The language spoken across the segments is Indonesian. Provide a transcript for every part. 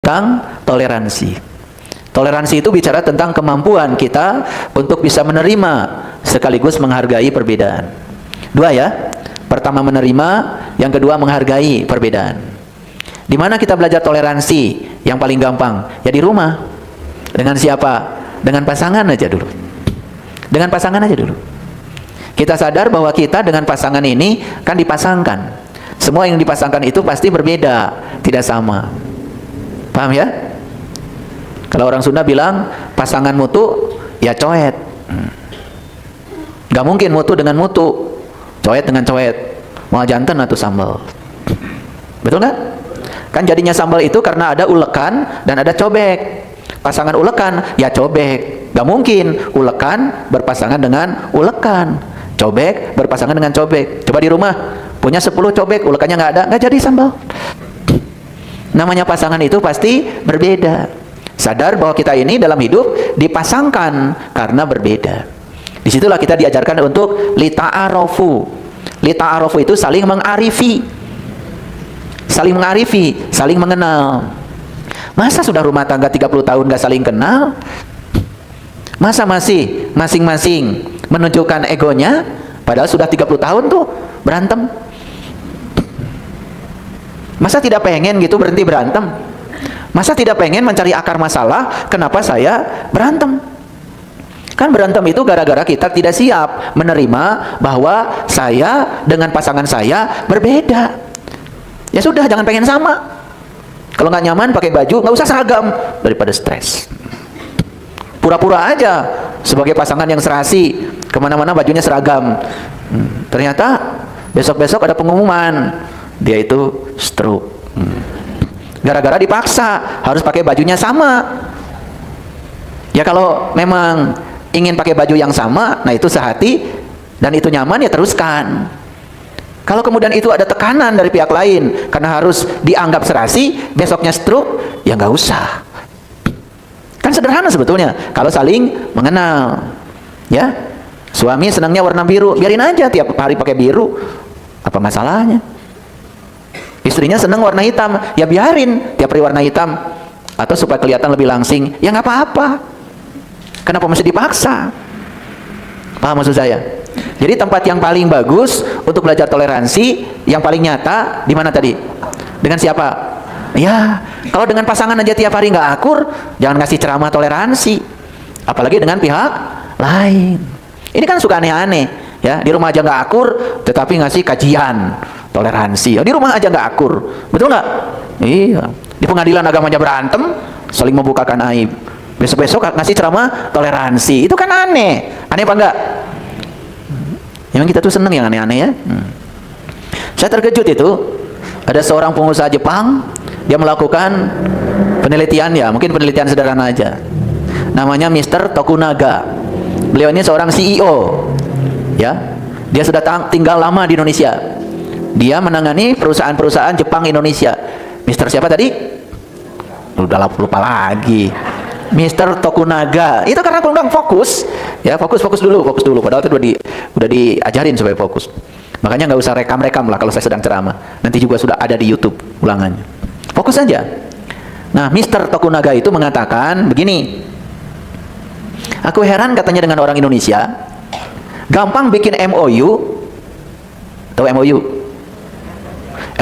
tentang toleransi. Toleransi itu bicara tentang kemampuan kita untuk bisa menerima sekaligus menghargai perbedaan. Dua ya. Pertama menerima, yang kedua menghargai perbedaan. Di mana kita belajar toleransi? Yang paling gampang ya di rumah. Dengan siapa? Dengan pasangan aja dulu. Dengan pasangan aja dulu. Kita sadar bahwa kita dengan pasangan ini kan dipasangkan. Semua yang dipasangkan itu pasti berbeda, tidak sama. Paham ya? Kalau orang Sunda bilang pasangan mutu ya coet. Gak mungkin mutu dengan mutu, coet dengan coet. Mau jantan atau sambal. Betul nggak? Kan jadinya sambal itu karena ada ulekan dan ada cobek. Pasangan ulekan ya cobek. Gak mungkin ulekan berpasangan dengan ulekan, cobek berpasangan dengan cobek. Coba di rumah punya 10 cobek, ulekannya nggak ada, nggak jadi sambal. Namanya pasangan itu pasti berbeda. Sadar bahwa kita ini dalam hidup dipasangkan karena berbeda. Disitulah kita diajarkan untuk lita'arofu. Lita'arofu itu saling mengarifi, saling mengarifi, saling mengenal. Masa sudah rumah tangga 30 tahun gak saling kenal? Masa masih masing-masing menunjukkan egonya, padahal sudah 30 tahun tuh berantem? Masa tidak pengen gitu berhenti berantem? Masa tidak pengen mencari akar masalah kenapa saya berantem? Kan berantem itu gara-gara kita tidak siap menerima bahwa saya dengan pasangan saya berbeda. Ya sudah, jangan pengen sama. Kalau nggak nyaman pakai baju, nggak usah seragam daripada stres. Pura-pura aja sebagai pasangan yang serasi, kemana-mana bajunya seragam. Ternyata besok-besok ada pengumuman, dia itu stroke. Gara-gara dipaksa harus pakai bajunya sama. Ya kalau memang ingin pakai baju yang sama, nah itu sehati dan itu nyaman ya teruskan. Kalau kemudian itu ada tekanan dari pihak lain karena harus dianggap serasi, besoknya stroke, ya nggak usah. Kan sederhana sebetulnya kalau saling mengenal. Ya, suami senangnya warna biru, biarin aja tiap hari pakai biru, apa masalahnya? Istrinya senang warna hitam, ya biarin tiap hari warna hitam, atau supaya kelihatan lebih langsing, ya nggak apa-apa. Kenapa mesti dipaksa? Paham maksud saya? Jadi tempat yang paling bagus untuk belajar toleransi, yang paling nyata di mana tadi? Dengan siapa? Ya, kalau dengan pasangan aja tiap hari nggak akur, jangan ngasih ceramah toleransi. Apalagi dengan pihak lain. Ini kan suka aneh-aneh, ya. Di rumah aja nggak akur, tetapi ngasih kajian toleransi. Di rumah aja nggak akur, betul nggak? Iya. Di pengadilan agamanya berantem, saling membukakan aib. Besok-besok ngasih ceramah toleransi. Itu kan aneh. Aneh apa enggak? Memang kita tuh seneng yang aneh-aneh ya. Saya terkejut itu. Ada seorang pengusaha Jepang, dia melakukan penelitian ya, mungkin penelitian sederhana aja. Namanya Mr. Tokunaga. Beliau ini seorang CEO. Ya. Dia sudah tinggal lama di Indonesia. Dia menangani perusahaan-perusahaan Jepang Indonesia. Mr. siapa tadi? Udah lupa lagi. Mr. Tokunaga. Itu karena kurang fokus. Ya, fokus dulu. Padahal itu udah diajarin supaya fokus. Makanya nggak usah rekam-rekam lah kalau saya sedang ceramah. Nanti juga sudah ada di YouTube ulangannya. Fokus saja. Nah, Mr. Tokunaga itu mengatakan begini. Aku heran katanya dengan orang Indonesia, gampang bikin MOU. Tahu MOU?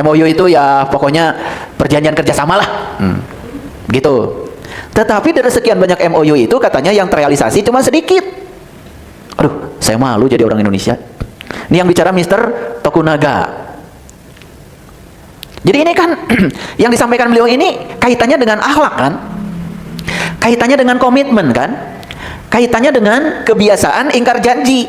MOU itu ya pokoknya perjanjian kerjasama lah. Gitu. Tetapi dari sekian banyak MOU itu katanya yang terrealisasi cuma sedikit. Aduh, saya malu jadi orang Indonesia. Ini yang bicara Mr. Tokunaga. Jadi ini kan yang disampaikan beliau ini kaitannya dengan akhlak kan? Kaitannya dengan komitmen kan? Kaitannya dengan kebiasaan ingkar janji.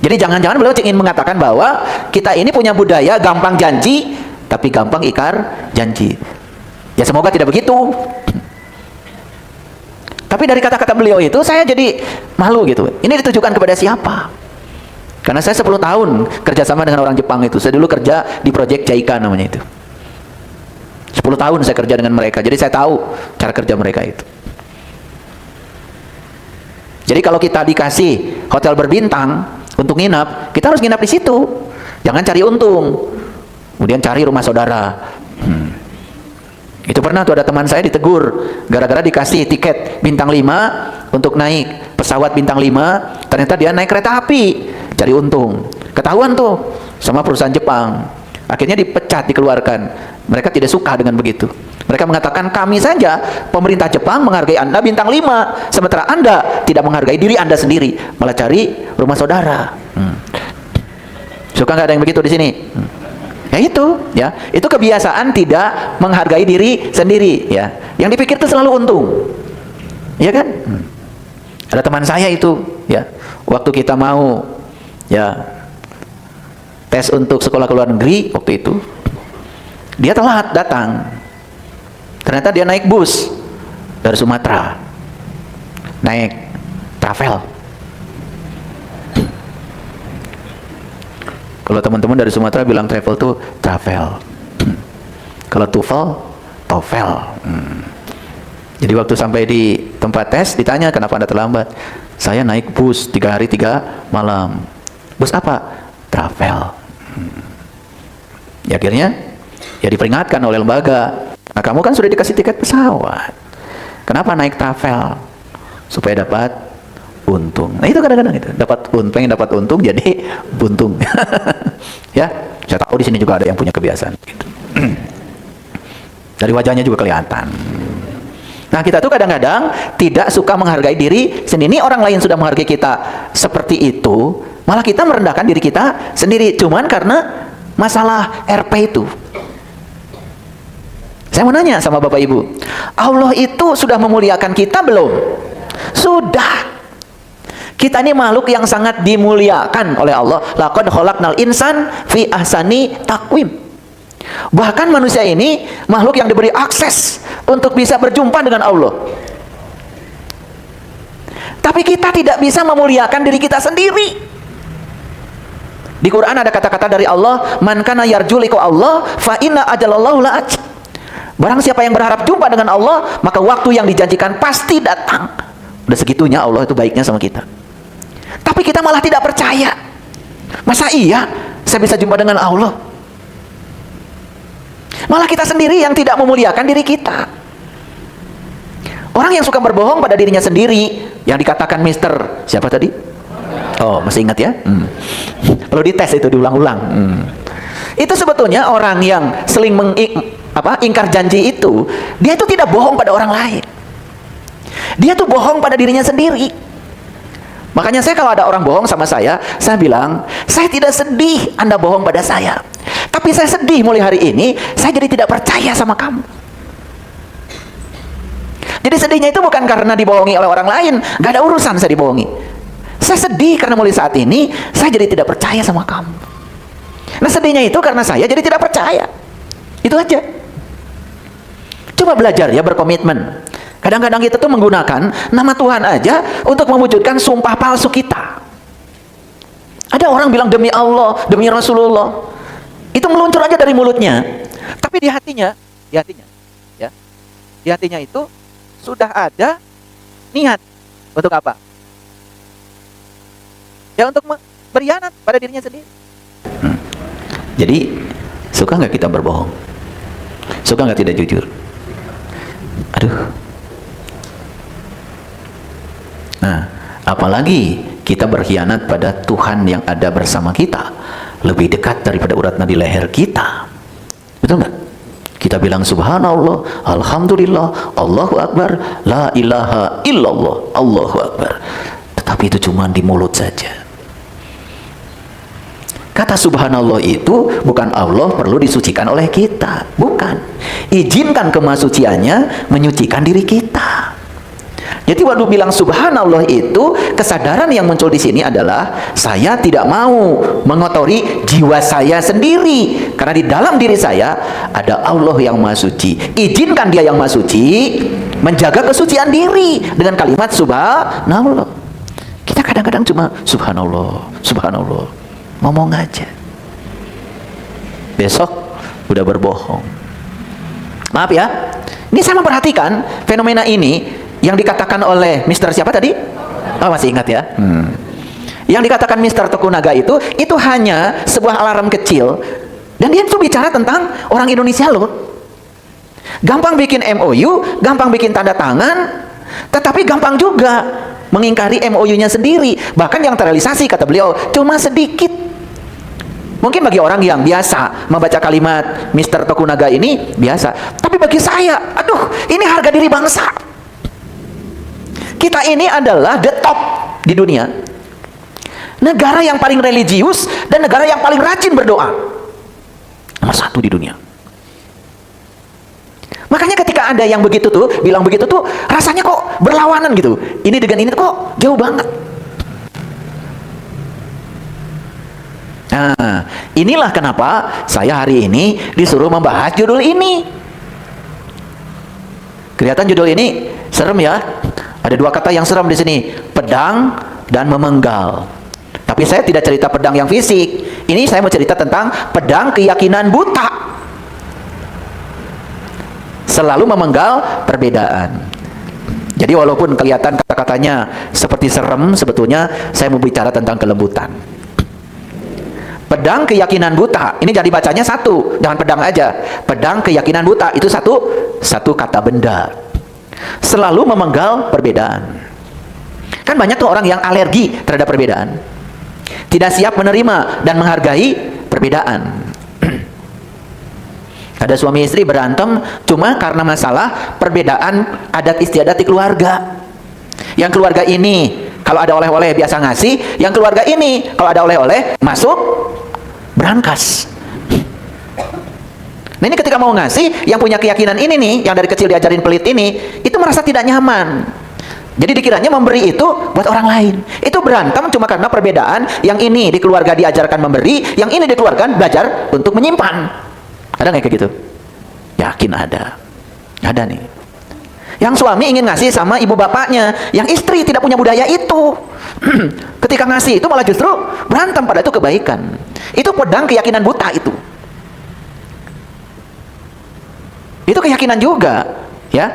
Jadi jangan-jangan beliau ingin mengatakan bahwa kita ini punya budaya gampang janji tapi gampang ingkar janji. Ya semoga tidak begitu. Tapi dari kata-kata beliau itu saya jadi malu gitu. Ini ditujukan kepada siapa? Karena saya 10 tahun kerjasama dengan orang Jepang itu. Saya dulu kerja di proyek JICA namanya itu. 10 tahun saya kerja dengan mereka. Jadi saya tahu cara kerja mereka itu. Jadi kalau kita dikasih hotel berbintang untuk nginap, kita harus nginap di situ. Jangan cari untung. Kemudian cari rumah saudara. Itu pernah tuh ada teman saya ditegur gara-gara dikasih tiket bintang 5 untuk naik pesawat bintang 5, ternyata dia naik kereta api cari untung. Ketahuan tuh sama perusahaan Jepang. Akhirnya dipecat, dikeluarkan. Mereka tidak suka dengan begitu. Mereka mengatakan, kami saja pemerintah Jepang menghargai Anda bintang 5, sementara Anda tidak menghargai diri Anda sendiri, malah cari rumah saudara. Suka nggak ada yang begitu di sini? Ya itu, ya. Itu kebiasaan tidak menghargai diri sendiri, ya. Yang dipikir itu selalu untung. Ya kan? Ada teman saya itu, ya. Waktu kita mau ya tes untuk sekolah ke luar negeri waktu itu, dia telat datang. Ternyata dia naik bus dari Sumatera. Naik travel. Kalau teman-teman dari Sumatera bilang travel tuh travel. Kalau TOEFL. Jadi waktu sampai di tempat tes ditanya, kenapa Anda terlambat? Saya naik bus 3 hari 3 malam. Bus apa? Travel. Ya akhirnya ya diperingatkan oleh lembaga. Nah, kamu kan sudah dikasih tiket pesawat. Kenapa naik travel? Supaya dapat untung. Nah itu kadang-kadang itu pengen dapat untung jadi buntung. Ya, saya tahu di sini juga ada yang punya kebiasaan gitu. Dari wajahnya juga kelihatan. Nah kita tuh kadang-kadang tidak suka menghargai diri sendiri. Orang lain sudah menghargai kita seperti itu, malah kita merendahkan diri kita sendiri. Cuman karena masalah RP itu. Saya mau nanya sama Bapak Ibu, Allah itu sudah memuliakan kita belum? Sudah. Kita ini makhluk yang sangat dimuliakan oleh Allah. Laqad khalaqnal insan fi ahsani taqwim. Bahkan manusia ini makhluk yang diberi akses untuk bisa berjumpa dengan Allah. Tapi kita tidak bisa memuliakan diri kita sendiri. Di Quran ada kata-kata dari Allah, man kana yarju liqa Allah fa inna ajalallahu la'at. Barang siapa yang berharap jumpa dengan Allah, maka waktu yang dijanjikan pasti datang. Udah segitunya Allah itu baiknya sama kita. Tapi kita malah tidak percaya. Masa iya saya bisa jumpa dengan Allah? Malah kita sendiri yang tidak memuliakan diri kita. Orang yang suka berbohong pada dirinya sendiri, yang dikatakan Mister siapa tadi? Oh, masih ingat ya? Kalau dites itu diulang-ulang. Itu sebetulnya orang yang seling ingkar janji itu, dia itu tidak bohong pada orang lain. Dia tuh bohong pada dirinya sendiri. Makanya saya kalau ada orang bohong sama saya bilang, saya tidak sedih Anda bohong pada saya. Tapi saya sedih mulai hari ini, saya jadi tidak percaya sama kamu. Jadi sedihnya itu bukan karena dibohongi oleh orang lain, gak ada urusan saya dibohongi. Saya sedih karena mulai saat ini, saya jadi tidak percaya sama kamu. Nah sedihnya itu karena saya jadi tidak percaya. Itu aja. Coba belajar ya berkomitmen. Kadang-kadang kita tuh menggunakan nama Tuhan aja untuk mewujudkan sumpah palsu kita. Ada orang bilang demi Allah, demi Rasulullah. Itu meluncur aja dari mulutnya. Tapi di hatinya, ya, di hatinya itu sudah ada niat untuk apa? Ya untuk berkhianat pada dirinya sendiri. Jadi suka nggak kita berbohong? Suka nggak tidak jujur? Aduh. Nah, apalagi kita berkhianat pada Tuhan yang ada bersama kita, lebih dekat daripada urat nadi leher kita. Betul nggak? Kita bilang subhanallah, alhamdulillah, Allahu Akbar, la ilaha illallah, Allahu Akbar. Tetapi itu cuma di mulut saja. Kata subhanallah itu bukan Allah perlu disucikan oleh kita, bukan. Izinkan kemasuciannya menyucikan diri kita. Jadi waktu bilang subhanallah itu, kesadaran yang muncul di sini adalah saya tidak mau mengotori jiwa saya sendiri, karena di dalam diri saya ada Allah yang Maha Suci. Izinkan Dia yang Maha Suci menjaga kesucian diri dengan kalimat subhanallah. Kita kadang-kadang cuma subhanallah, subhanallah, ngomong aja. Besok udah berbohong. Maaf ya, ini saya memperhatikan fenomena ini. Yang dikatakan oleh Mister siapa tadi? Oh, masih ingat ya? Yang dikatakan Mister Tokunaga itu hanya sebuah alarm kecil. Dan dia itu bicara tentang orang Indonesia loh. Gampang bikin MOU, gampang bikin tanda tangan, tetapi gampang juga mengingkari MOU-nya sendiri. Bahkan yang terrealisasi, kata beliau, cuma sedikit. Mungkin bagi orang yang biasa membaca kalimat Mr. Tokunaga ini biasa, tapi bagi saya, aduh, ini harga diri bangsa. Kita ini adalah the top di dunia, negara yang paling religius dan negara yang paling rajin berdoa, nomor 1 di dunia. Makanya ketika ada yang begitu tuh, bilang begitu tuh, rasanya kok berlawanan gitu. Ini dengan ini kok jauh banget. Nah, inilah kenapa saya hari ini disuruh membahas judul ini. Kelihatan judul ini serem ya. Ada 2 kata yang serem di sini, pedang dan memenggal. Tapi saya tidak cerita pedang yang fisik. Ini saya mau cerita tentang pedang keyakinan buta. Selalu memenggal perbedaan. Jadi walaupun kelihatan kata-katanya seperti serem, sebetulnya saya mau bicara tentang kelembutan. Pedang keyakinan buta, ini jadi bacanya satu, jangan pedang aja. Pedang keyakinan buta itu satu kata benda. Selalu memenggal perbedaan. Kan banyak tuh orang yang alergi terhadap perbedaan, tidak siap menerima dan menghargai perbedaan. Ada suami istri berantem cuma karena masalah perbedaan adat istiadat di keluarga. Yang keluarga ini kalau ada oleh-oleh biasa ngasih, yang keluarga ini kalau ada oleh-oleh masuk berangkas. Nah, ini ketika mau ngasih, yang punya keyakinan ini nih, yang dari kecil diajarin pelit ini, itu merasa tidak nyaman. Jadi dikiranya memberi itu buat orang lain. Itu berantem cuma karena perbedaan. Yang ini di keluarga diajarkan memberi, yang ini di keluarga belajar untuk menyimpan. Ada nggak kayak gitu? Yakin ada. Ada nih. Yang suami ingin ngasih sama ibu bapaknya, yang istri tidak punya budaya itu. Ketika ngasih itu malah justru berantem, pada itu kebaikan. Itu pedang keyakinan buta itu. Itu keyakinan juga, ya.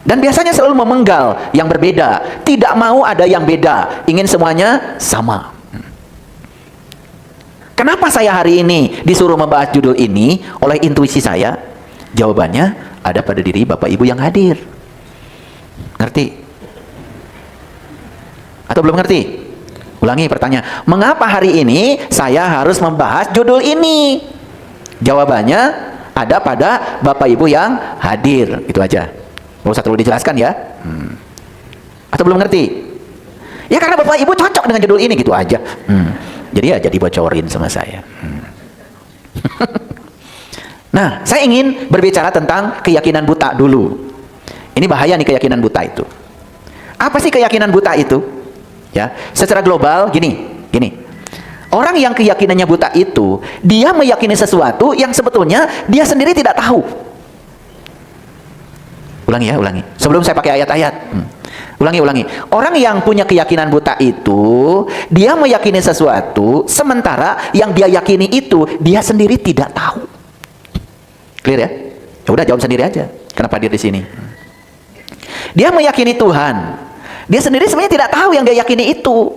Dan biasanya selalu memenggal yang berbeda, tidak mau ada yang beda, ingin semuanya sama. Kenapa saya hari ini disuruh membahas judul ini oleh intuisi saya? Jawabannya ada pada diri Bapak Ibu yang hadir. Ngerti? Atau belum ngerti? Ulangi pertanyaan. Mengapa hari ini saya harus membahas judul ini? Jawabannya ada pada Bapak Ibu yang hadir. Itu aja. Nggak usah terlalu dijelaskan ya. Atau belum ngerti? Ya karena Bapak Ibu cocok dengan judul ini, gitu aja. Jadi ya jadi bocorin sama saya. Nah, saya ingin berbicara tentang keyakinan buta dulu. Ini bahaya nih keyakinan buta itu. Apa sih keyakinan buta itu? Ya, secara global gini. Orang yang keyakinannya buta itu, dia meyakini sesuatu yang sebetulnya dia sendiri tidak tahu. Ulangi. Sebelum saya pakai ayat-ayat. Ulangi. Orang yang punya keyakinan buta itu, dia meyakini sesuatu, sementara yang dia yakini itu, dia sendiri tidak tahu. Clear ya? Ya udah jawab sendiri aja. Kenapa dia di sini? Dia meyakini Tuhan. Dia sendiri sebenarnya tidak tahu yang dia yakini itu.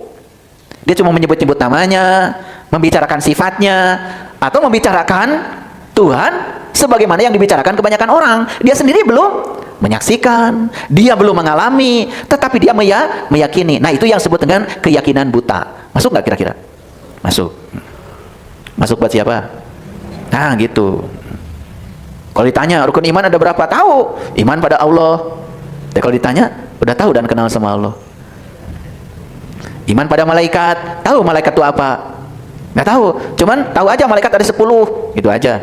Dia cuma menyebut-nyebut namanya, membicarakan sifatnya, atau membicarakan Tuhan sebagaimana yang dibicarakan kebanyakan orang. Dia sendiri belum menyaksikan, dia belum mengalami, tetapi dia meyakini. Nah, itu yang disebut dengan keyakinan buta. Masuk nggak kira-kira? Masuk. Masuk buat siapa? Nah, gitu. Kalau ditanya rukun iman ada berapa? Tahu. Iman pada Allah. Dan kalau ditanya, udah tahu dan kenal sama Allah. Iman pada malaikat, tahu malaikat itu apa? Nggak tahu, cuman tahu aja malaikat ada 10, gitu aja.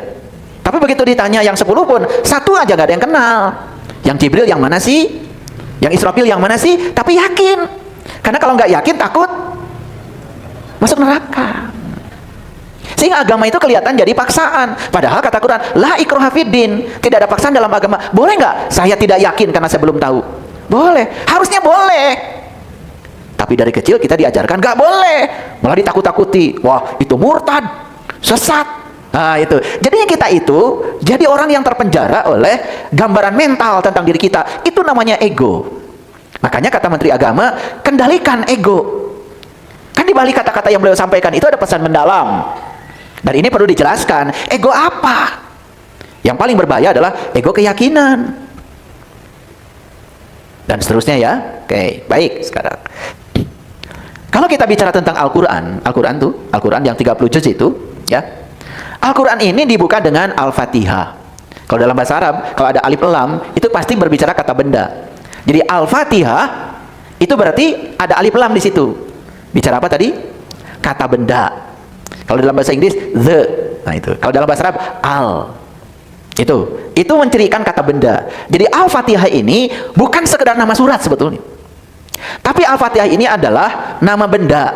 Tapi begitu ditanya yang 10 pun, satu aja nggak ada yang kenal. Yang Jibril yang mana sih? Yang Israfil yang mana sih? Tapi yakin. Karena kalau nggak yakin takut masuk neraka. Sehingga agama itu kelihatan jadi paksaan. Padahal kata Quran, la ikraha fiddin, tidak ada paksaan dalam agama. Boleh nggak? Saya tidak yakin karena saya belum tahu. Boleh, harusnya boleh. Tapi dari kecil kita diajarkan nggak boleh, malah ditakut-takuti. Wah, itu murtad, sesat. Nah, itu. Jadinya kita itu jadi orang yang terpenjara oleh gambaran mental tentang diri kita. Itu namanya ego. Makanya kata Menteri Agama, kendalikan ego. Kan di balik kata-kata yang beliau sampaikan itu ada pesan mendalam. Dan ini perlu dijelaskan, ego apa? Yang paling berbahaya adalah ego keyakinan. Dan seterusnya ya. Oke, baik sekarang. Kalau kita bicara tentang Al-Quran, Al-Quran yang 30 juz itu, ya. Al-Quran ini dibuka dengan Al-Fatihah. Kalau dalam bahasa Arab, kalau ada alif lam, itu pasti berbicara kata benda. Jadi Al-Fatihah itu berarti ada alif lam di situ. Bicara apa tadi? Kata benda. Kalau dalam bahasa Inggris, the. Nah itu. Kalau dalam bahasa Arab, al. Itu mencirikan kata benda. Jadi Al-Fatihah ini bukan sekedar nama surat sebetulnya. Tapi Al-Fatihah ini adalah nama benda.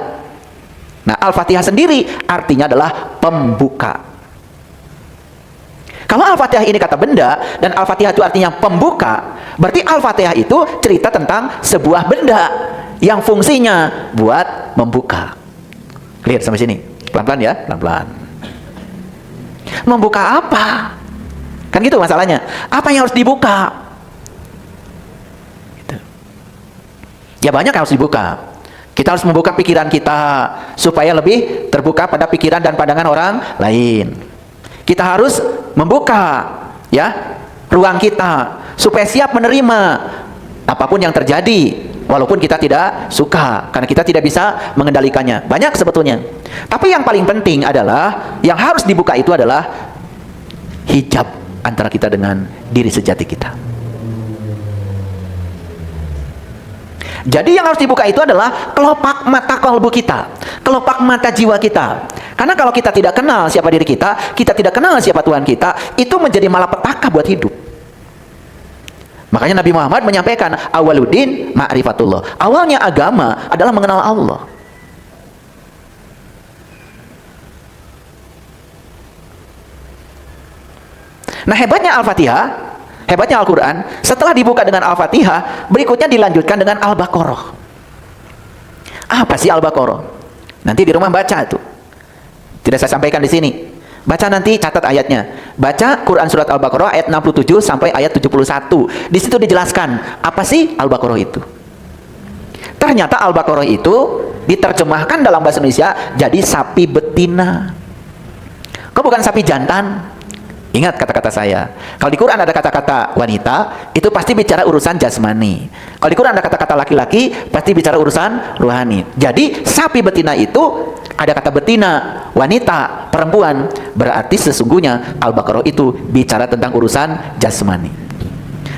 Nah, Al-Fatihah sendiri artinya adalah pembuka. Kalau Al-Fatihah ini kata benda dan Al-Fatihah itu artinya pembuka, berarti Al-Fatihah itu cerita tentang sebuah benda yang fungsinya buat membuka. Clear sampai sini? Pelan-pelan ya, pelan-pelan. Membuka apa? Kan gitu masalahnya. Apa yang harus dibuka? Gitu. Ya banyak yang harus dibuka. Kita harus membuka pikiran kita supaya lebih terbuka pada pikiran dan pandangan orang lain. Kita harus membuka ya ruang kita supaya siap menerima apapun yang terjadi walaupun kita tidak suka, karena kita tidak bisa mengendalikannya. Banyak sebetulnya. Tapi yang paling penting adalah yang harus dibuka itu adalah hijab antara kita dengan diri sejati kita. Jadi yang harus dibuka itu adalah kelopak mata kalbu kita, kelopak mata jiwa kita. Karena kalau kita tidak kenal siapa diri kita, kita tidak kenal siapa Tuhan kita, itu menjadi malapetaka buat hidup. Makanya Nabi Muhammad menyampaikan, awaluddin ma'rifatullah. Awalnya agama adalah mengenal Allah. Nah, hebatnya Al-Fatihah, hebatnya Al-Quran, setelah dibuka dengan Al-Fatihah, berikutnya dilanjutkan dengan Al-Baqarah. Apa sih Al-Baqarah? Nanti di rumah baca tuh. Tidak saya sampaikan di sini. Baca nanti, catat ayatnya. Baca Quran surat Al-Baqarah ayat 67 sampai ayat 71. Di situ dijelaskan apa sih Al-Baqarah itu. Ternyata Al-Baqarah itu diterjemahkan dalam bahasa Indonesia jadi sapi betina. Kok bukan sapi jantan? Ingat kata-kata saya. Kalau di Quran ada kata-kata wanita, itu pasti bicara urusan jasmani. Kalau di Quran ada kata-kata laki-laki, pasti bicara urusan rohani. Jadi sapi betina itu ada kata betina, wanita, perempuan. Berarti sesungguhnya Al-Baqarah itu bicara tentang urusan jasmani.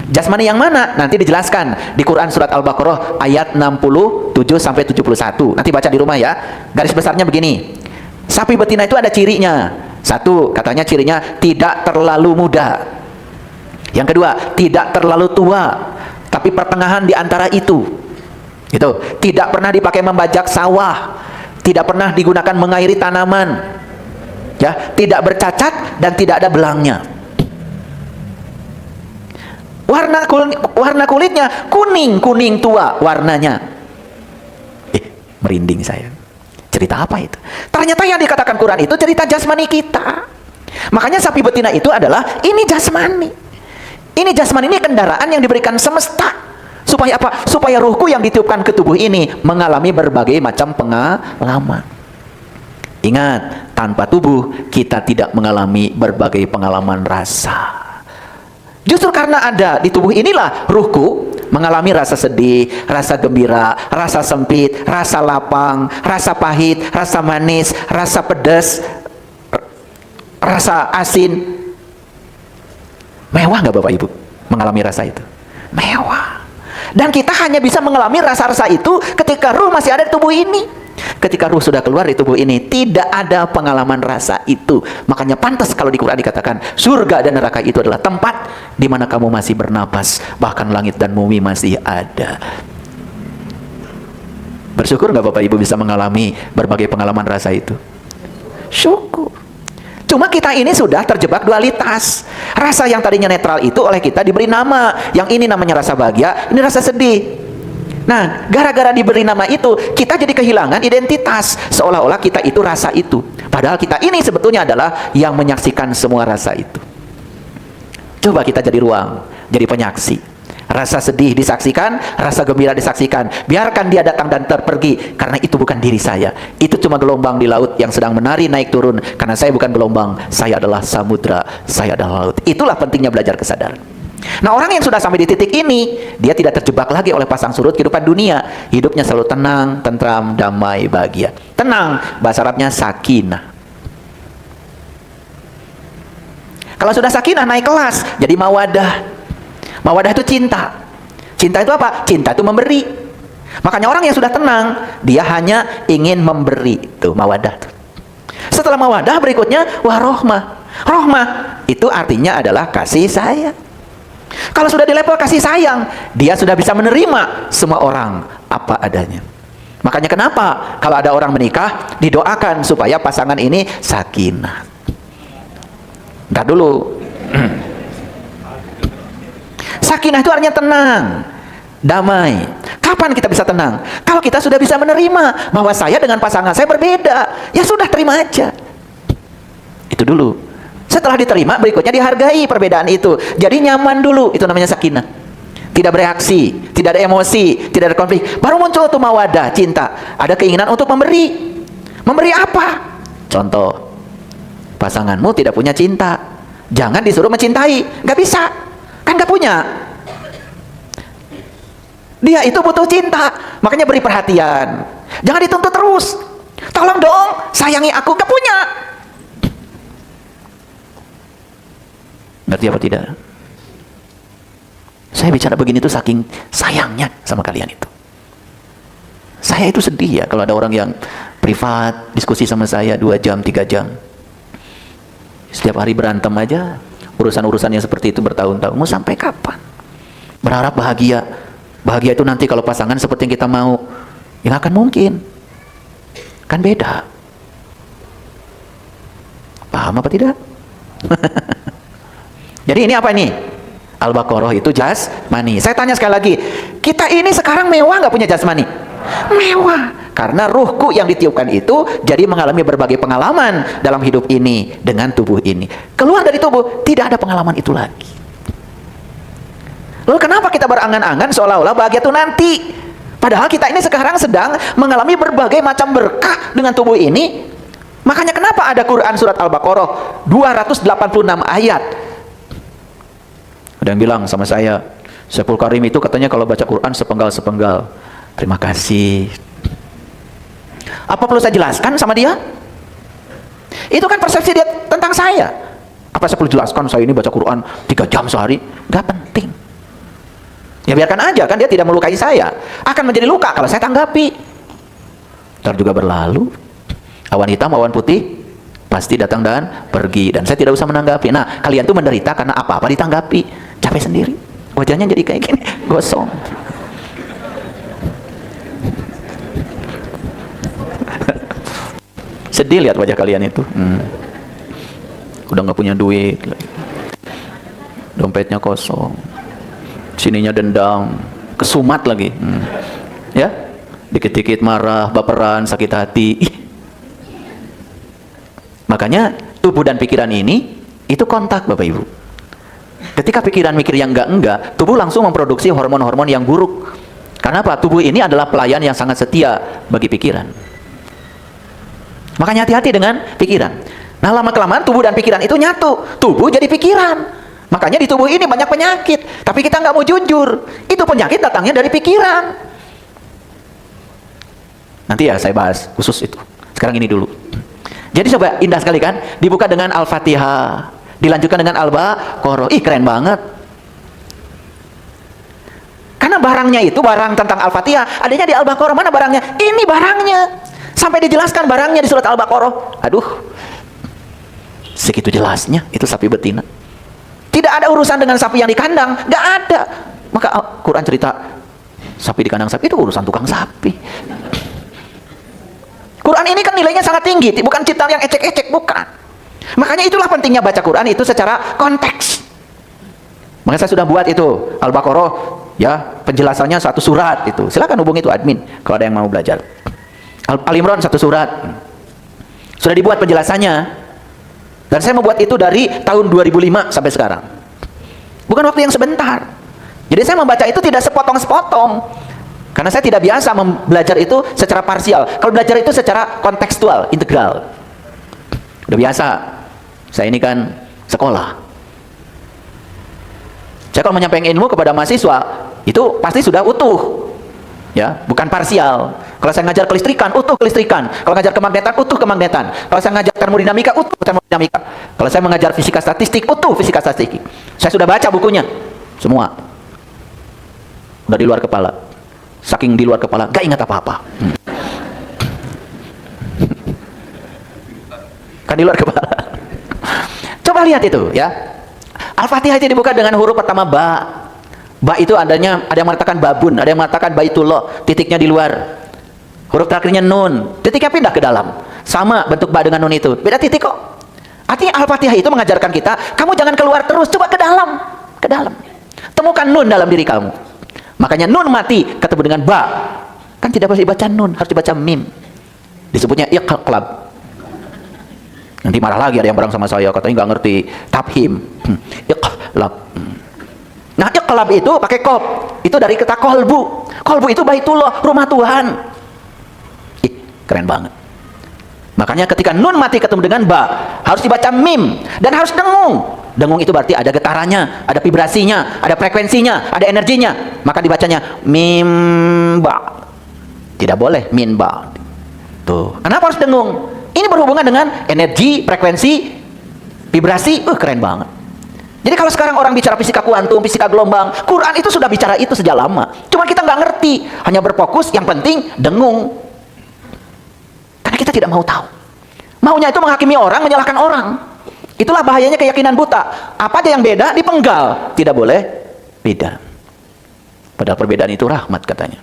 Jasmani yang mana? Nanti dijelaskan di Quran surat Al-Baqarah ayat 67 sampai 71. Nanti baca di rumah ya. Garis besarnya begini. Sapi betina itu ada cirinya. Satu, katanya cirinya tidak terlalu muda. Yang kedua, tidak terlalu tua, tapi pertengahan di antara itu. Itu, tidak pernah dipakai membajak sawah, tidak pernah digunakan mengairi tanaman. Ya, tidak bercacat dan tidak ada belangnya. Warna kulitnya kuning tua warnanya. Merinding saya. Cerita apa itu? Ternyata yang dikatakan Quran itu cerita jasmani kita. Makanya sapi betina itu adalah ini jasmani. Ini jasmani, ini kendaraan yang diberikan semesta. Supaya apa? Supaya ruhku yang ditiupkan ke tubuh ini mengalami berbagai macam pengalaman. Ingat, tanpa tubuh kita tidak mengalami berbagai pengalaman rasa. Justru karena ada di tubuh inilah ruhku mengalami rasa sedih, rasa gembira, rasa sempit, rasa lapang, rasa pahit, rasa manis, rasa pedas, rasa asin. Mewah nggak Bapak Ibu mengalami rasa itu? Mewah. Dan kita hanya bisa mengalami rasa-rasa itu ketika ruh masih ada di tubuh ini. Ketika ruh sudah keluar di tubuh ini, tidak ada pengalaman rasa itu. Makanya pantas kalau di Quran dikatakan surga dan neraka itu adalah tempat di mana kamu masih bernapas, bahkan langit dan bumi masih ada. Bersyukur nggak Bapak Ibu bisa mengalami berbagai pengalaman rasa itu? Syukur. Cuma kita ini sudah terjebak dualitas. Rasa yang tadinya netral itu oleh kita diberi nama. Yang ini namanya rasa bahagia, ini rasa sedih. Nah, gara-gara diberi nama itu, kita jadi kehilangan identitas. Seolah-olah kita itu rasa itu. Padahal kita ini sebetulnya adalah yang menyaksikan semua rasa itu. Coba kita jadi ruang, jadi penyaksi. Rasa sedih disaksikan, rasa gembira disaksikan. Biarkan dia datang dan terpergi, karena itu bukan diri saya. Itu cuma gelombang di laut yang sedang menari naik turun. Karena saya bukan gelombang, saya adalah samudra, saya adalah laut. Itulah pentingnya belajar kesadaran. Nah, orang yang sudah sampai di titik ini, dia tidak terjebak lagi oleh pasang surut kehidupan dunia. Hidupnya selalu tenang, tentram, damai, bahagia. Tenang, bahasa Arabnya sakinah. Kalau sudah sakinah, naik kelas, jadi mawadah. Mawadah itu cinta. Cinta itu apa? Cinta itu memberi. Makanya orang yang sudah tenang, dia hanya ingin memberi. Itu mawadah. Setelah mawadah berikutnya, warohmah. Rohmah itu artinya adalah kasih sayang. Kalau sudah di level kasih sayang, dia sudah bisa menerima semua orang apa adanya. Makanya kenapa kalau ada orang menikah, didoakan supaya pasangan ini sakinah. Ntar dulu. Sakinah itu artinya tenang, damai. Kapan kita bisa tenang? Kalau kita sudah bisa menerima bahwa saya dengan pasangan saya berbeda. Ya sudah, terima aja. Itu dulu. Setelah diterima, berikutnya dihargai perbedaan itu. Jadi nyaman dulu, itu namanya sakinah. Tidak bereaksi, tidak ada emosi, tidak ada konflik. Baru muncul tuh mawadah, cinta. Ada keinginan untuk memberi. Memberi apa? Contoh, pasanganmu tidak punya cinta, jangan disuruh mencintai. Gak bisa, kan gak punya. Dia itu butuh cinta, makanya beri perhatian. Jangan dituntut terus. Tolong dong, sayangi aku. Gak punya. Ngerti apa tidak? Saya bicara begini tuh saking sayangnya sama kalian itu. Saya itu sedih ya kalau ada orang yang privat diskusi sama saya 2 jam, 3 jam. Setiap hari berantem aja. Urusan-urusan yang seperti itu bertahun-tahun. Mau sampai kapan? Berharap bahagia. Bahagia itu nanti kalau pasangan seperti yang kita mau. Yang akan mungkin. Kan beda. Paham apa tidak? Jadi ini apa ini? Al-Baqarah itu jasmani. Saya tanya sekali lagi, kita ini sekarang mewah nggak punya jasmani? Mewah. Karena ruhku yang ditiupkan itu jadi mengalami berbagai pengalaman dalam hidup ini dengan tubuh ini. Keluar dari tubuh, tidak ada pengalaman itu lagi. Lalu kenapa kita berangan-angan seolah-olah bahagia itu nanti? Padahal kita ini sekarang sedang mengalami berbagai macam berkah dengan tubuh ini. Makanya kenapa ada Quran surat Al-Baqarah 286 ayat. Ada yang bilang sama saya, Saiful Karim itu katanya kalau baca Quran sepenggal-sepenggal. Terima kasih. Apa perlu saya jelaskan sama dia? Itu kan persepsi dia tentang saya. Apa saya perlu jelaskan saya ini baca Quran 3 jam sehari? Gak penting. Ya biarkan aja, kan dia tidak melukai saya. Akan menjadi luka kalau saya tanggapi. Ntar juga berlalu. Awan hitam, awan putih pasti datang dan pergi. Dan saya tidak usah menanggapi. Nah, kalian tuh menderita karena apa-apa ditanggapi. Capek sendiri. Wajahnya jadi kayak gini, gosong. Sedih lihat wajah kalian itu. Udah nggak punya duit, dompetnya kosong, sininya dendam, kesumat lagi. Ya, dikit-dikit marah, baperan, sakit hati. Makanya tubuh dan pikiran ini itu kontak, Bapak Ibu. Ketika pikiran mikir yang enggak, tubuh langsung memproduksi hormon-hormon yang buruk. Karena apa? Tubuh ini adalah pelayan yang sangat setia bagi pikiran. Makanya hati-hati dengan pikiran. Nah, lama-kelamaan tubuh dan pikiran itu nyatu. Tubuh jadi pikiran. Makanya di tubuh ini banyak penyakit. Tapi kita nggak mau jujur. Itu penyakit datangnya dari pikiran. Nanti ya saya bahas khusus itu. Sekarang ini dulu. Jadi coba, indah sekali kan? Dibuka dengan Al-Fatihah. Dilanjutkan dengan Al-Baqarah. Ih, keren banget. Karena barangnya itu, barang tentang Al-Fatihah, adanya di Al-Baqarah. Mana barangnya? Ini barangnya. Sampai dijelaskan barangnya di surat Al-Baqarah. Aduh, segitu jelasnya. Itu sapi betina. Tidak ada urusan dengan sapi yang di kandang. Gak ada. Maka Al-Quran cerita, sapi di kandang sapi itu urusan tukang sapi. Quran ini kan nilainya sangat tinggi. Bukan ciptaan yang ecek-ecek, bukan. Makanya itulah pentingnya baca Quran itu secara konteks. Makanya saya sudah buat itu Al-Baqarah, ya, penjelasannya 1 surat itu. Silakan hubungi itu admin kalau ada yang mau belajar. Al-Imran 1 surat. Sudah dibuat penjelasannya. Dan saya membuat itu dari tahun 2005 sampai sekarang. Bukan waktu yang sebentar. Jadi saya membaca itu tidak sepotong-sepotong, karena saya tidak biasa belajar itu secara parsial. Kalau belajar itu secara kontekstual, integral. Udah biasa. Saya ini kan sekolah. Saya kalau menyampaikan ilmu kepada mahasiswa, itu pasti sudah utuh. Ya, bukan parsial. Kalau saya ngajar kelistrikan, utuh kelistrikan. Kalau ngajar kemagnetan, utuh kemagnetan. Kalau saya ngajar termodinamika, utuh termodinamika. Kalau saya mengajar fisika statistik, utuh fisika statistik. Saya sudah baca bukunya, semua. Udah di luar kepala. Saking di luar kepala, gak ingat apa-apa. Kan di luar kepala. Coba lihat itu, ya. Al-Fatihah itu dibuka dengan huruf pertama ba. Ba itu adanya, ada yang mengatakan babun, ada yang mengatakan baitullah, titiknya di luar. Huruf terakhirnya nun, titiknya pindah ke dalam. Sama bentuk ba dengan nun itu, beda titik kok. Artinya Al-Fatihah itu mengajarkan kita, kamu jangan keluar terus, coba ke dalam, ke dalam. Temukan nun dalam diri kamu. Makanya nun mati ketemu dengan ba. Kan tidak boleh dibaca nun, harus dibaca mim. Disebutnya iqlab. Nanti marah lagi ada yang bareng sama saya, katanya nggak ngerti tafhim. Iqlab. Nah, iqlab itu pakai qaf. Itu dari kata kolbu. Kolbu itu baitullah, rumah Tuhan. Ih, keren banget. Makanya ketika nun mati ketemu dengan ba, harus dibaca mim dan harus dengung. Dengung itu berarti ada getarannya, ada vibrasinya, ada frekuensinya, ada energinya. Maka dibacanya mim ba. Tidak boleh min ba. Tuh. Kenapa harus dengung? Ini berhubungan dengan energi, frekuensi, vibrasi. Keren banget. Jadi kalau sekarang orang bicara fisika kuantum, fisika gelombang, Quran itu sudah bicara itu sejak lama. Cuma kita nggak ngerti, hanya berfokus, yang penting dengung. Karena kita tidak mau tahu. Maunya itu menghakimi orang, menyalahkan orang. Itulah bahayanya keyakinan buta. Apa aja yang beda, dipenggal. Tidak boleh beda. Padahal perbedaan itu rahmat katanya.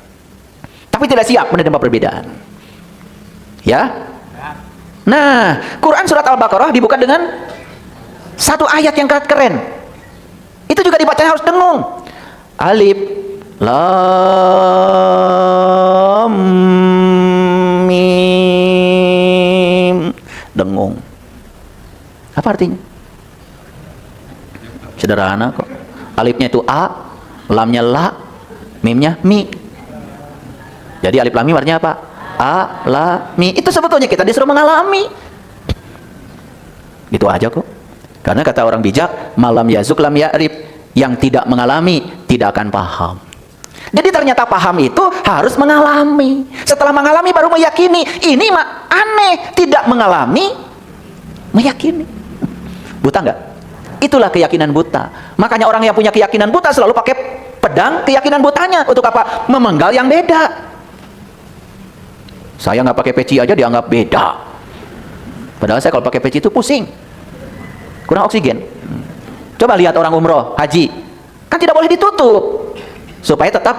Tapi tidak siap menerima perbedaan. Ya? Nah, Quran surat Al-Baqarah dibuka dengan satu ayat yang keren. Itu juga dibacanya harus dengung. Alif lam mim. Dengung. Apa artinya? Sederhana kok. Alifnya itu a, lamnya la, mimnya mi. Jadi alif lam mim artinya apa? A, la, mi. Itu sebetulnya kita disuruh mengalami. Gitu aja kok. Karena kata orang bijak, malam yazuk lam ya'rif, yang tidak mengalami tidak akan paham. Jadi ternyata paham itu harus mengalami. Setelah mengalami baru meyakini. Ini mah aneh, tidak mengalami meyakini. Buta enggak? Itulah keyakinan buta. Makanya orang yang punya keyakinan buta selalu pakai pedang keyakinan butanya. Untuk apa? Memenggal yang beda. Saya nggak pakai peci aja dianggap beda. Padahal saya kalau pakai peci itu pusing, kurang oksigen. Coba lihat orang umroh, haji, kan tidak boleh ditutup supaya tetap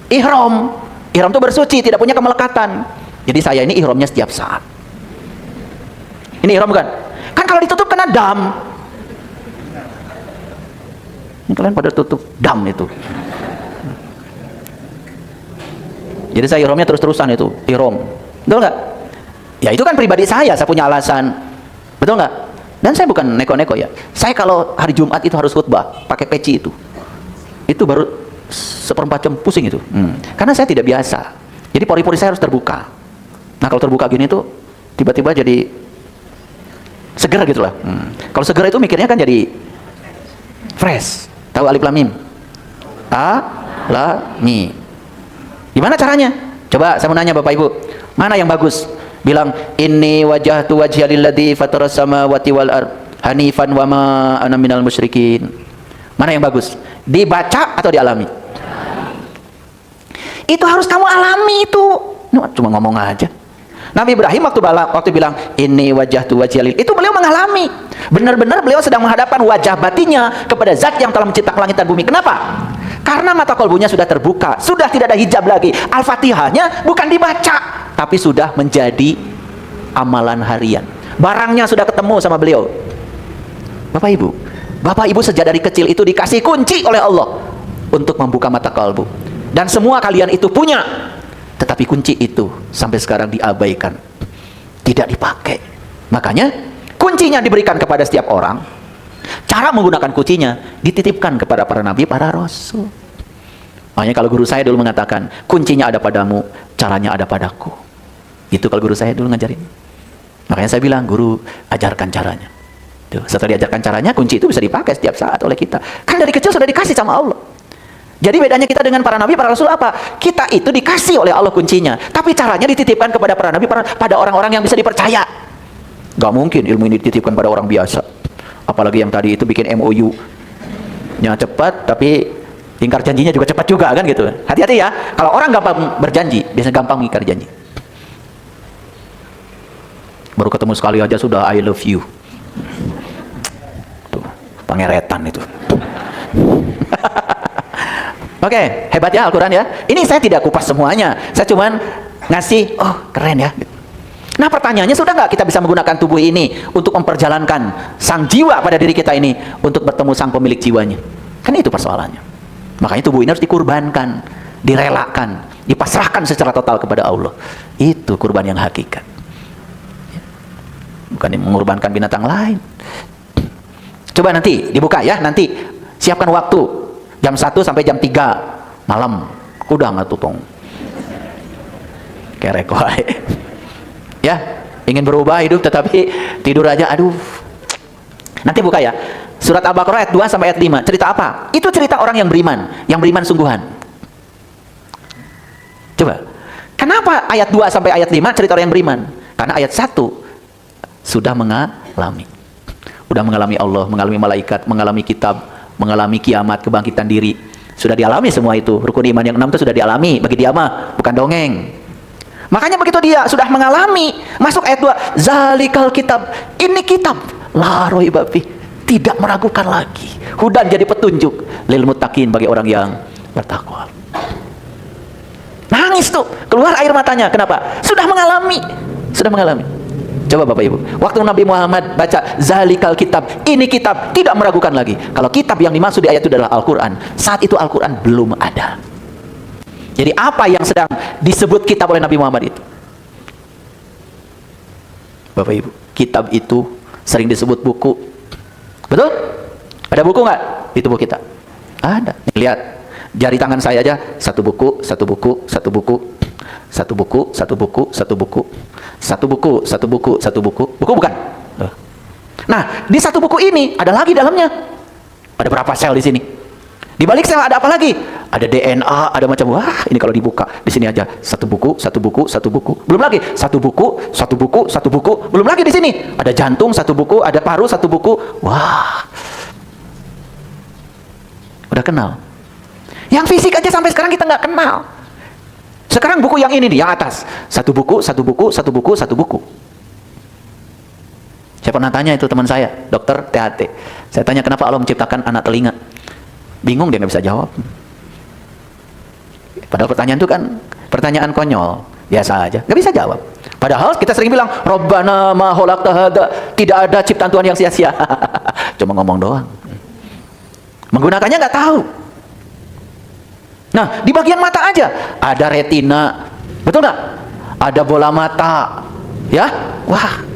ihram. Ihram itu bersuci, tidak punya kemelekatan. Jadi saya ini ihramnya setiap saat. Ini ihram kan? Kan kalau ditutup kena dam. Ini kalian pada tutup dam itu. Jadi saya ihramnya terus-terusan itu, ihram. Betul nggak? Ya itu kan pribadi saya punya alasan. Betul nggak? Dan saya bukan neko-neko ya. Saya kalau hari Jumat itu harus khutbah, pakai peci itu. Itu baru seperempat jam pusing itu. Karena saya tidak biasa. Jadi pori-pori saya harus terbuka. Nah kalau terbuka gini tuh, tiba-tiba jadi seger gitu lah. Kalau seger itu mikirnya kan jadi fresh. Tahu alif lam mim? A, la, mi. Gimana caranya? Coba saya mau nanya Bapak Ibu, mana yang bagus? Bilang inni wajhatu wajhiya lilladzi fataras samawati wal ard hanifan wa ma ana minal musyrikin. Mana yang bagus? Dibaca atau dialami? Itu harus kamu alami itu. Cuma ngomong aja. Nabi Ibrahim waktu bilang inni wajhatu wajhiya lil, itu beliau mengalami. Benar-benar beliau sedang menghadapkan wajah batinnya kepada zat yang telah menciptakan langit dan bumi. Kenapa? Karena mata kolbunya sudah terbuka, sudah tidak ada hijab lagi. Al-Fatihahnya bukan dibaca, tapi sudah menjadi amalan harian. Barangnya sudah ketemu sama beliau. Bapak Ibu sejak dari kecil itu dikasih kunci oleh Allah untuk membuka mata kolbu. Dan semua kalian itu punya. Tetapi kunci itu sampai sekarang diabaikan, tidak dipakai. Makanya kuncinya diberikan kepada setiap orang. Cara menggunakan kuncinya dititipkan kepada para nabi, para rasul. Makanya kalau guru saya dulu mengatakan, kuncinya ada padamu, caranya ada padaku. Itu kalau guru saya dulu ngajarin. Makanya saya bilang, guru ajarkan caranya. Tuh, setelah diajarkan caranya, kunci itu bisa dipakai setiap saat oleh kita. Kan dari kecil sudah dikasih sama Allah. Jadi bedanya kita dengan para nabi, para rasul apa? Kita itu dikasih oleh Allah kuncinya, tapi caranya dititipkan kepada para nabi, pada orang-orang yang bisa dipercaya. Gak mungkin ilmu ini dititipkan pada orang biasa. Apalagi yang tadi itu bikin MOU nya cepat, tapi ingkar janjinya juga cepat juga kan gitu. Hati-hati ya, kalau orang gampang berjanji, biasanya gampang mengingkar janji. Baru ketemu sekali aja sudah I love you. Tuh, pangeretan itu. Oke, hebat ya Al-Quran ya. Ini saya tidak kupas semuanya, saya cuman ngasih, oh keren ya. Nah pertanyaannya, sudah nggak kita bisa menggunakan tubuh ini untuk memperjalankan sang jiwa pada diri kita ini untuk bertemu sang pemilik jiwanya? Kan itu persoalannya. Makanya tubuh ini harus dikurbankan, direlakan, dipasrahkan secara total kepada Allah. Itu kurban yang hakikat. Bukan mengorbankan binatang lain. Coba nanti dibuka ya, nanti siapkan waktu jam 1 sampai jam 3 malam. Udah nggak tutong. Kerek wae. Ya, ingin berubah hidup tetapi tidur aja, aduh. Nanti buka ya. Surat Al-Baqarah ayat 2 sampai ayat 5. Cerita apa? Itu cerita orang yang beriman sungguhan. Coba. Kenapa ayat 2 sampai ayat 5 cerita orang yang beriman? Karena ayat 1 sudah mengalami. Udah mengalami Allah, mengalami malaikat, mengalami kitab, mengalami kiamat, kebangkitan diri. Sudah dialami semua itu. Rukun iman yang 6 itu sudah dialami bagi dia mah, bukan dongeng. Makanya begitu dia sudah mengalami, masuk ayat 2, zalikal kitab, ini kitab la raiba fi, tidak meragukan lagi. Hudan, jadi petunjuk lil muttaqin, bagi orang yang bertakwa. Nangis tuh, keluar air matanya. Kenapa? Sudah mengalami. Sudah mengalami. Coba Bapak Ibu, waktu Nabi Muhammad baca zalikal kitab, ini kitab, tidak meragukan lagi. Kalau kitab yang dimaksud di ayat itu adalah Al-Quran, saat itu Al-Quran belum ada. Jadi apa yang sedang disebut kitab oleh Nabi Muhammad itu? Bapak Ibu, kitab itu sering disebut buku. Betul? Ada buku nggak di tubuh kita? Ada. Nih, lihat, jari tangan saya aja, satu buku, satu buku, satu buku, satu buku, satu buku, satu buku, satu buku, satu buku, satu buku. Buku bukan? Nah, di satu buku ini ada lagi dalamnya. Ada berapa sel di sini? Di balik sel ada apa lagi? Ada DNA, ada macam, wah ini kalau dibuka di sini aja satu buku, satu buku, satu buku. Belum lagi satu buku, satu buku, satu buku. Belum lagi di sini ada jantung satu buku, ada paru satu buku. Wah, udah kenal. Yang fisik aja sampai sekarang kita nggak kenal. Sekarang buku yang ini nih, yang atas, satu buku, satu buku, satu buku, satu buku. Saya pernah tanya itu teman saya, dokter THT. Saya tanya kenapa Allah menciptakan anak telinga. Bingung, dia nggak bisa jawab. Padahal pertanyaan itu kan pertanyaan konyol, biasa aja, nggak bisa jawab. Padahal kita sering bilang, Rabbana ma khalaqta hadza, tidak ada ciptaan Tuhan yang sia-sia. Cuma ngomong doang. Menggunakannya nggak tahu. Nah, di bagian mata aja ada retina, betul nggak? Ada bola mata, ya? Wah,